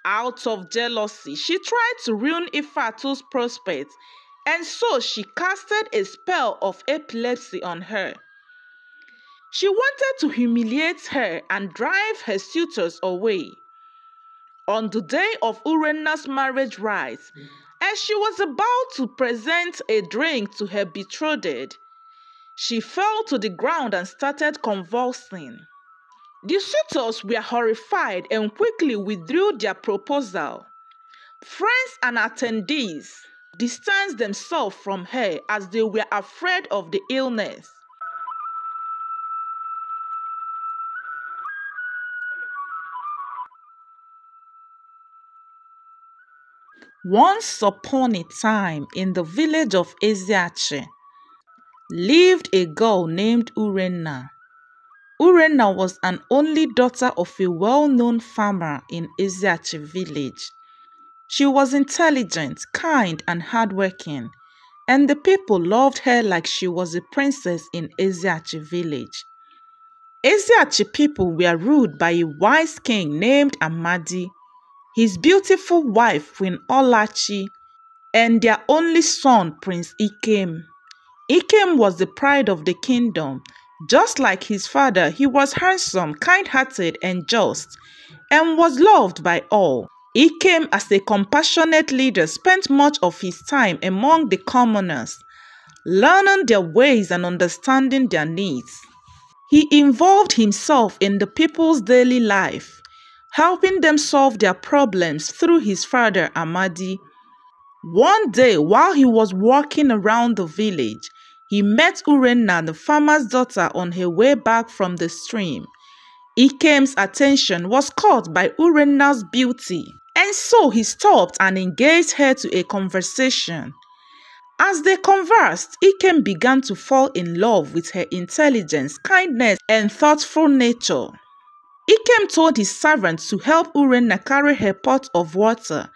Out of jealousy, she tried to ruin Ifatu's prospects, and so she casted a spell of epilepsy on her. She wanted to humiliate her and drive her suitors away. On the day of Urenna's marriage rites, as she was about to present a drink to her betrothed, she fell to the ground and started convulsing. The suitors were horrified and quickly withdrew their proposal. Friends and attendees distanced themselves from her as they were afraid of the illness. Once upon a time, in the village of Eziachi, lived a girl named Urenna. Urenna was an only daughter of a well-known farmer in Eziachi village. She was intelligent, kind, and hardworking, and the people loved her like she was a princess in Eziachi village. Eziachi people were ruled by a wise king named Amadi, his beautiful wife Queen Olachi, and their only son Prince Ikem. Ikem was the pride of the kingdom. Just like his father, he was handsome, kind-hearted, and just, and was loved by all. Ikem, as a compassionate leader, spent much of his time among the commoners, learning their ways and understanding their needs. He involved himself in the people's daily life, helping them solve their problems through his father Amadi. One day, while he was walking around the village, he met Urenna, the farmer's daughter, on her way back from the stream. Ikem's attention was caught by Urenna's beauty, and so he stopped and engaged her to a conversation. As they conversed, Ikem began to fall in love with her intelligence, kindness, and thoughtful nature. Ikem told his servants to help Urenna carry her pot of water,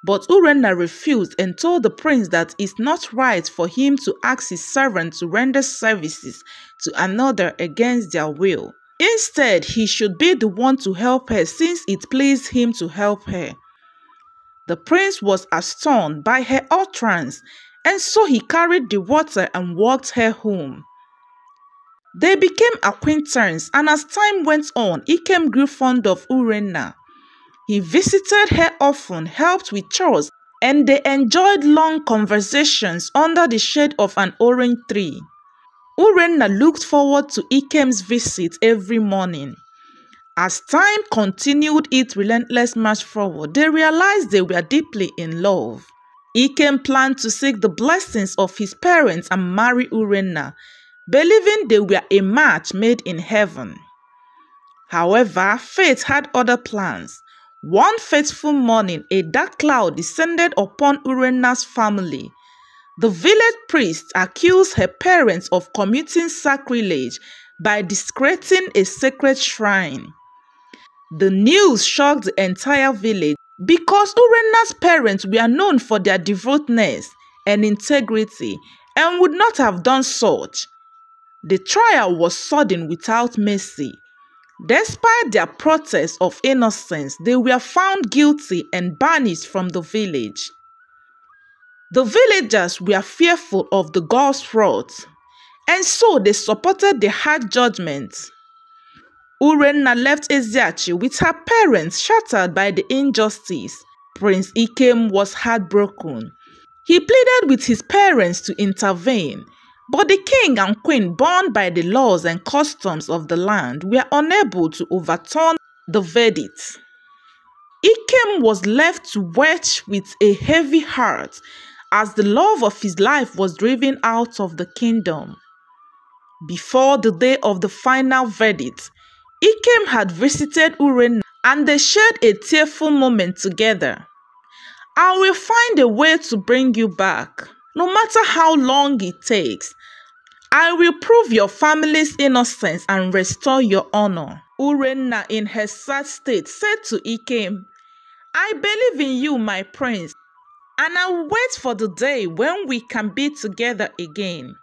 but Urenna refused and told the prince that it's not right for him to ask his servant to render services to another against their will. Instead, he should be the one to help her since it pleased him to help her. The prince was astonished by her utterance, and so he carried the water and walked her home. They became acquaintances, and as time went on, Ikem grew fond of Urenna. He visited her often, helped with chores, and they enjoyed long conversations under the shade of an orange tree. Urenna looked forward to Ikem's visit every morning. As time continued its relentless march forward, they realized they were deeply in love. Ikem planned to seek the blessings of his parents and marry Urenna, believing they were a match made in heaven. However, fate had other plans. One fateful morning, a dark cloud descended upon Urenna's family. The village priest accused her parents of committing sacrilege by desecrating a sacred shrine. The news shocked the entire village because Urenna's parents were known for their devoutness and integrity and would not have done such. The trial was sudden without mercy. Despite their protest of innocence, they were found guilty and banished from the village. The villagers were fearful of the god's wrath, and so they supported the hard judgment. Urenna left Eziachi with her parents shattered by the injustice. Prince Ikem was heartbroken. He pleaded with his parents to intervene, but the king and queen, bound by the laws and customs of the land, were unable to overturn the verdict. Ikem was left to watch with a heavy heart as the love of his life was driven out of the kingdom. Before the day of the final verdict, Ikem had visited Urenna and they shared a tearful moment together. "I will find a way to bring you back, no matter how long it takes. I will prove your family's innocence and restore your honor." Urenna, in her sad state, said to Ikem, "I believe in you, my prince, and I will wait for the day when we can be together again."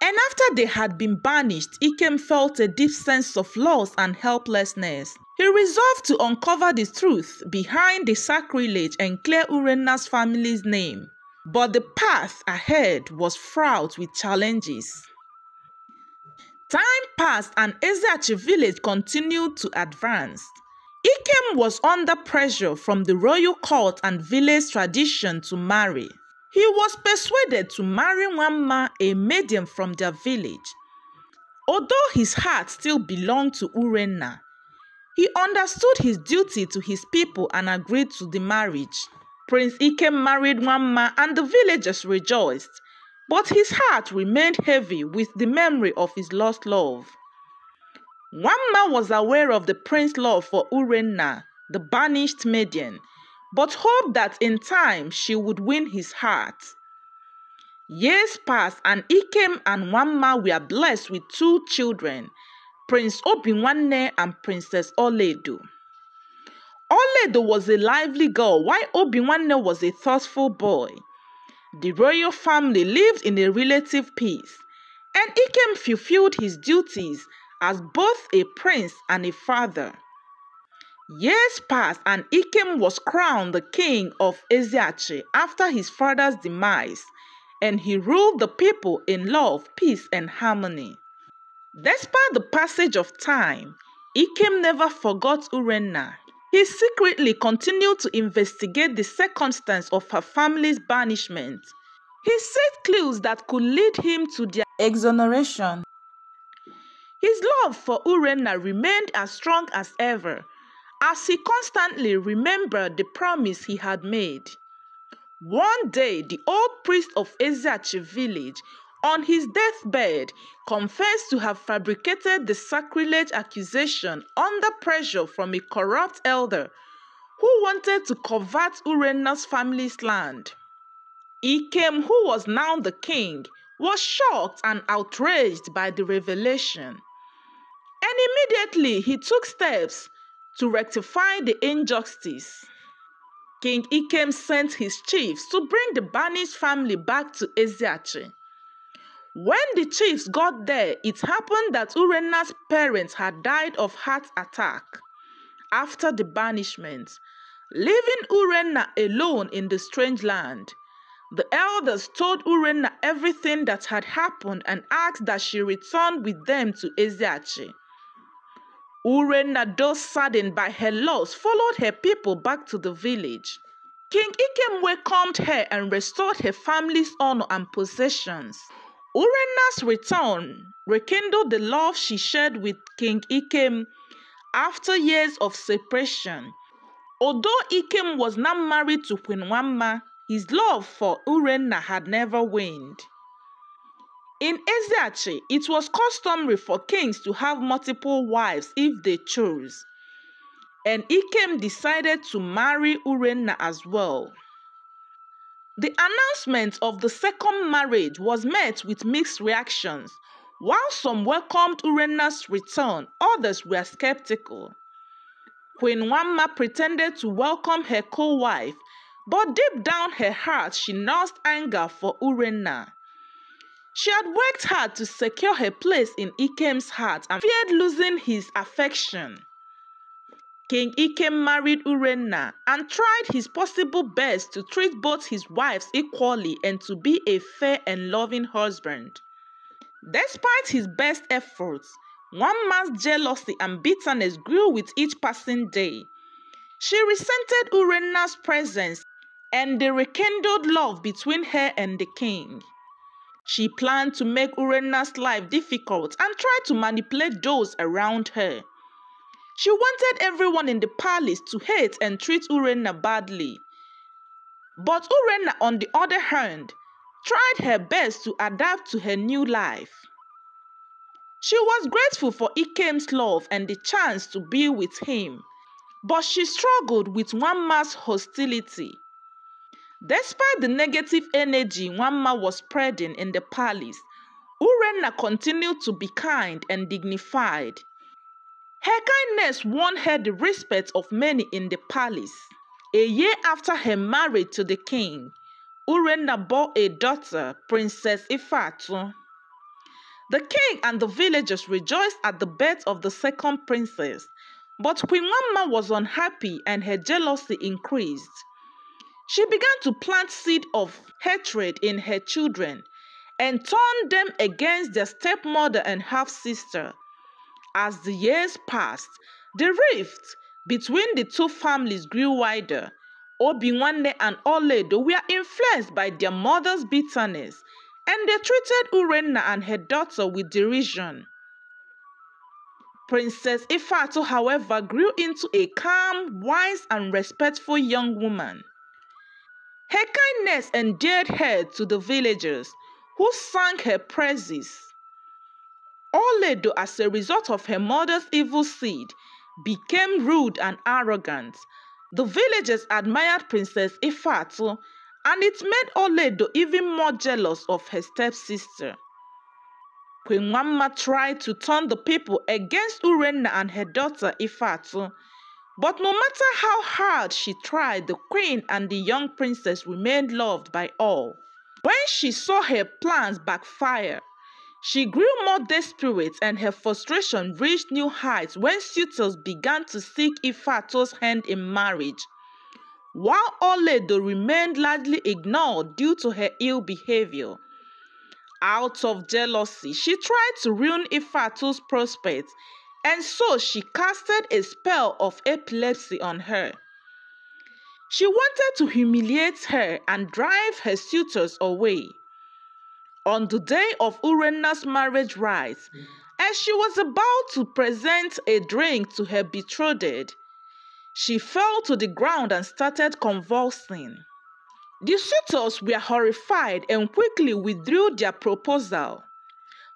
And after they had been banished, Ikem felt a deep sense of loss and helplessness. He resolved to uncover the truth behind the sacrilege and clear Urenna's family's name. But the path ahead was fraught with challenges. Time passed and Ezeachi village continued to advance. Ikem was under pressure from the royal court and village tradition to marry. He was persuaded to marry Nwamma, a maiden from their village. Although his heart still belonged to Urenna, he understood his duty to his people and agreed to the marriage. Prince Ikem married Nwamma and the villagers rejoiced, but his heart remained heavy with the memory of his lost love. Nwamma was aware of the prince's love for Urenna, the banished maiden, but hoped that in time she would win his heart. Years passed and Ikem and Nwamma were blessed with 2 children, Prince Obinwanne and Princess Oledo. Oledo was a lively girl while Obinwanne was a thoughtful boy. The royal family lived in a relative peace, and Ikem fulfilled his duties as both a prince and a father. Years passed and Ikem was crowned the king of Ezeachi after his father's demise, and he ruled the people in love, peace, and harmony. Despite the passage of time, Ikem never forgot Urenna. He secretly continued to investigate the circumstance of her family's banishment. He set clues that could lead him to their exoneration. His love for Urenna remained as strong as ever, as he constantly remembered the promise he had made. One day, the old priest of Ezeachi village, on his deathbed, confessed to have fabricated the sacrilege accusation under pressure from a corrupt elder who wanted to covet Urenna's family's land. Ikem, who was now the king, was shocked and outraged by the revelation, and immediately he took steps to rectify the injustice. King Ikem sent his chiefs to bring the banished family back to Ezeachi. When the chiefs got there, it happened that Urenna's parents had died of heart attack after the banishment, leaving Urenna alone in the strange land. The elders told Urenna everything that had happened and asked that she return with them to Ezeachi. Urenna, though saddened by her loss, followed her people back to the village. King Ikem welcomed her and restored her family's honor and possessions. Urenna's return rekindled the love she shared with King Ikem after years of separation. Although Ikem was now married to Queen Nwamma, his love for Urenna had never waned. In Ezeachi, it was customary for kings to have multiple wives if they chose, and Ikem decided to marry Urenna as well. The announcement of the second marriage was met with mixed reactions. While some welcomed Urenna's return, others were skeptical. Queen Nwamma pretended to welcome her co-wife, but deep down her heart she nursed anger for Urenna. She had worked hard to secure her place in Ikem's heart and feared losing his affection. King Ikem married Urenna and tried his possible best to treat both his wives equally and to be a fair and loving husband. Despite his best efforts, Nwamma's jealousy and bitterness grew with each passing day. She resented Urenna's presence and the rekindled love between her and the king. She planned to make Urenna's life difficult and tried to manipulate those around her. She wanted everyone in the palace to hate and treat Urenna badly. But Urenna, on the other hand, tried her best to adapt to her new life. She was grateful for Ikem's love and the chance to be with him, but she struggled with Nwamma's hostility. Despite the negative energy Nwamma was spreading in the palace, Urenna continued to be kind and dignified. Her kindness won her the respect of many in the palace. A year after her marriage to the king, Urenna bore a daughter, Princess Ifeatu. The king and the villagers rejoiced at the birth of the second princess, But Queen Wamma was unhappy and her jealousy increased. She began to plant seed of hatred in her children and turned them against their stepmother and half-sister. As the years passed, the rift between the two families grew wider. Obinwanne and Oledo were influenced by their mother's bitterness, and they treated Urenna and her daughter with derision. Princess Ifeatu, however, grew into a calm, wise, and respectful young woman. Her kindness endeared her to the villagers, who sang her praises. Oledo, as a result of her mother's evil seed, became rude and arrogant. The villagers admired Princess Ifeatu, and it made Oledo even more jealous of her stepsister. Queen Wamma tried to turn the people against Urenna and her daughter Ifeatu, but no matter how hard she tried, the queen and the young princess remained loved by all. When she saw her plans backfire, she grew more desperate, and her frustration reached new heights when suitors began to seek Ifeatu's hand in marriage, while Oledo remained largely ignored due to her ill behavior. Out of jealousy, she tried to ruin Ifeatu's prospects, and so she casted a spell of epilepsy on her. She wanted to humiliate her and drive her suitors away. On the day of Urenna's marriage rites, as she was about to present a drink to her betrothed, she fell to the ground and started convulsing. The suitors were horrified and quickly withdrew their proposal.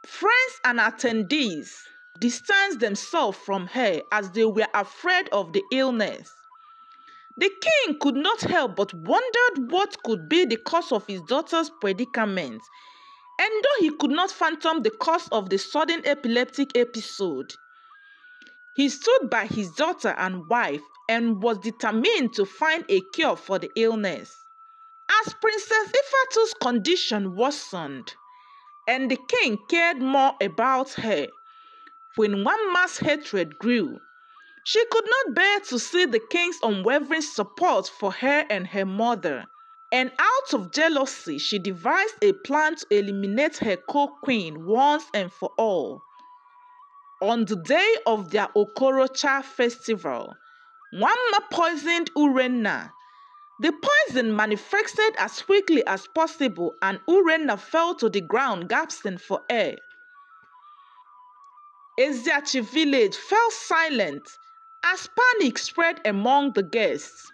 Friends and attendees distanced themselves from her as they were afraid of the illness. The king could not help but wondered what could be the cause of his daughter's predicament, and though he could not fathom the cause of the sudden epileptic episode, he stood by his daughter and wife and was determined to find a cure for the illness. As Princess Ifeatu's condition worsened, and the king cared more about her, Queen Wamma's hatred grew. She could not bear to see the king's unwavering support for her and her mother, and out of jealousy, she devised a plan to eliminate her co-queen once and for all. On the day of their Okorocha festival, Wamma poisoned Urenna. The poison manifested as quickly as possible, and Urenna fell to the ground gasping for air. Eziachi village fell silent as panic spread among the guests.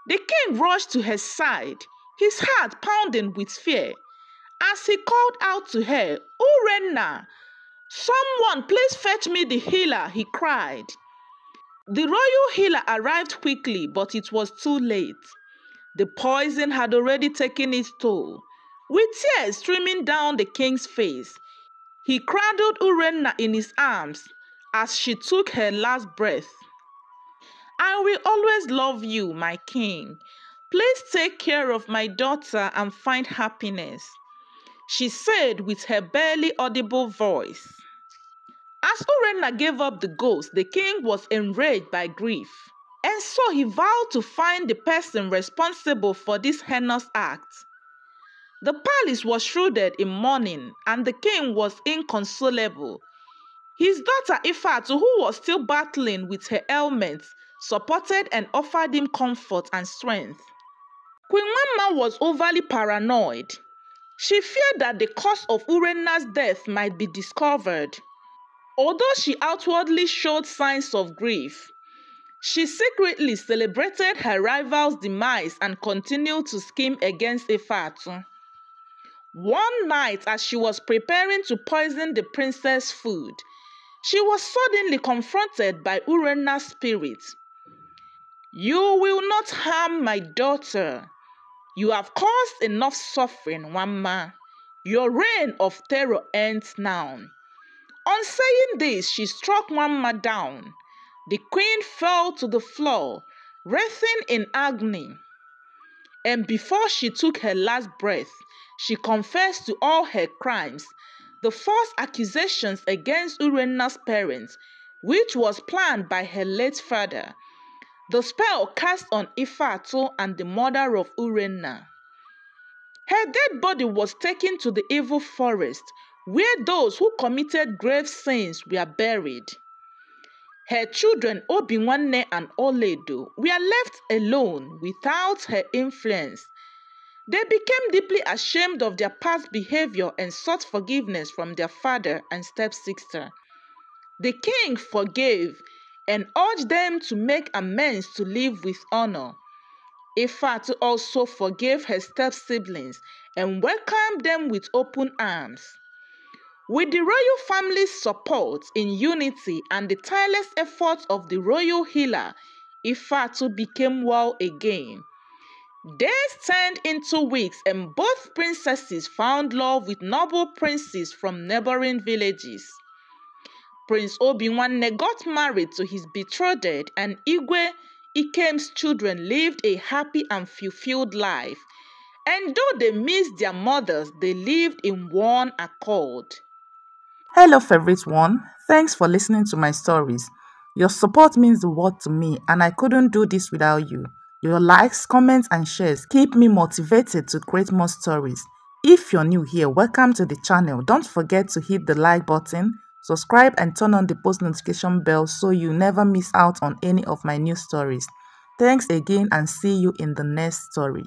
The king rushed to her side, his heart pounding with fear, as he called out to her, "Urenna, someone please fetch me the healer," he cried. The royal healer arrived quickly, but it was too late. The poison had already taken its toll. With tears streaming down the king's face, he cradled Urenna in his arms as she took her last breath. "I will always love you, my king. Please take care of my daughter and find happiness," she said with her barely audible voice. As Urenna gave up the ghost, the king was enraged by grief, and so he vowed to find the person responsible for this heinous act. The palace was shrouded in mourning, and the king was inconsolable. His daughter Ifeatu, who was still battling with her ailments, supported and offered him comfort and strength. Queen Wamma was overly paranoid. She feared that the cause of Urenna's death might be discovered. Although she outwardly showed signs of grief, she secretly celebrated her rival's demise and continued to scheme against Ifeatu. One night, as she was preparing to poison the princess' food, she was suddenly confronted by Urenna's spirit. "You will not harm my daughter. You have caused enough suffering, Wamma. Your reign of terror ends now." On saying this, she struck Wamma down. The queen fell to the floor, writhing in agony. And before she took her last breath, she confessed to all her crimes. The false accusations against Urenna's parents which was planned by her late father. The spell cast on Ifeatu and the mother of Urenna. Her dead body was taken to the evil forest, where those who committed grave sins were buried. Her children Obinwanne and Oledo were left alone without her influence. They became deeply ashamed of their past behavior and sought forgiveness from their father and stepsister. The king forgave and urged them to make amends to live with honor. Ifeatu also forgave her step-siblings and welcomed them with open arms. With the royal family's support in unity and the tireless efforts of the royal healer, Ifeatu became well again. Days turned into weeks and both princesses found love with noble princes from neighboring villages. Prince Obinwanne got married to his betrothed and Igwe Ikem's children lived a happy and fulfilled life. And though they missed their mothers, they lived in one accord. Hello, favorite one. Thanks for listening to my stories. Your support means the world to me, and I couldn't do this without you. Your likes, comments, and shares keep me motivated to create more stories. If you're new here, welcome to the channel. Don't forget to hit the like button, subscribe, and turn on the post notification bell so you never miss out on any of my new stories. Thanks again, and see you in the next story.